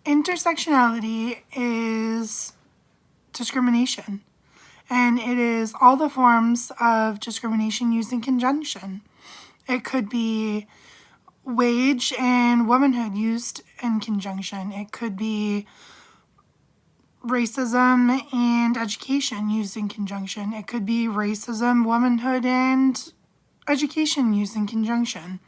Intersectionality is discrimination, and it is all the forms of discrimination used in conjunction. It could be wage and womanhood used in conjunction. It could be racism and education used in conjunction. It could be racism, womanhood, and education used in conjunction.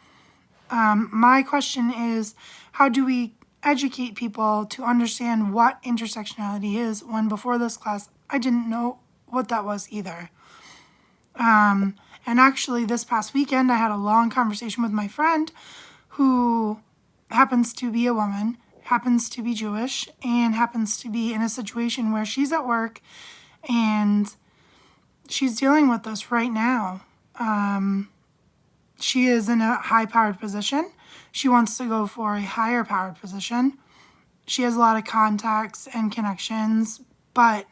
My question is, how do we educate people to understand what intersectionality is when before this class I didn't know what that was either? And actually this past weekend I had a long conversation with my friend who happens to be a woman, happens to be Jewish, and happens to be in a situation where she's at work and she's dealing with this right now. She is in a high-powered position. She wants to go for a higher-powered position. She has a lot of contacts and connections, but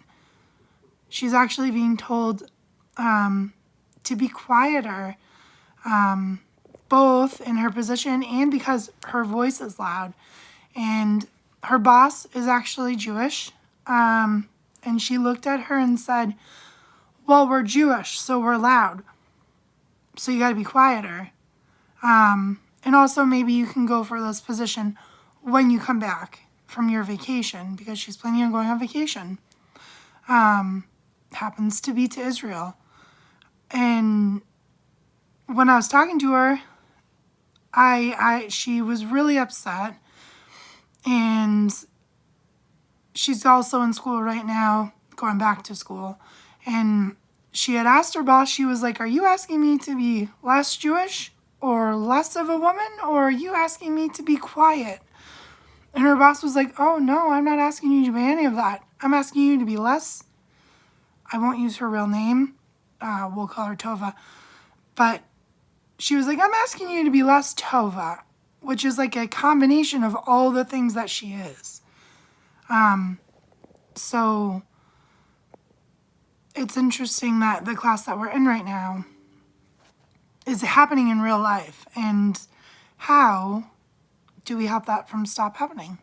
she's actually being told to be quieter, both in her position and because her voice is loud. And her boss is actually Jewish, and she looked at her and said, well, we're Jewish, so we're loud. So you got to be quieter. And also maybe you can go for this position when you come back from your vacation, because she's planning on going on vacation. Happens to be to Israel. And when I was talking to her, she was really upset. And she's also in school right now, going back to school. And she had asked her boss, she was like, are you asking me to be less Jewish or less of a woman, or are you asking me to be quiet? And her boss was like, oh no, I'm not asking you to be any of that. I'm asking you to be less. I won't use her real name. We'll call her Tova. But she was like, I'm asking you to be less Tova, which is like a combination of all the things that she is. So it's interesting that the class that we're in right now is happening in real life. And how do we help that from stop happening?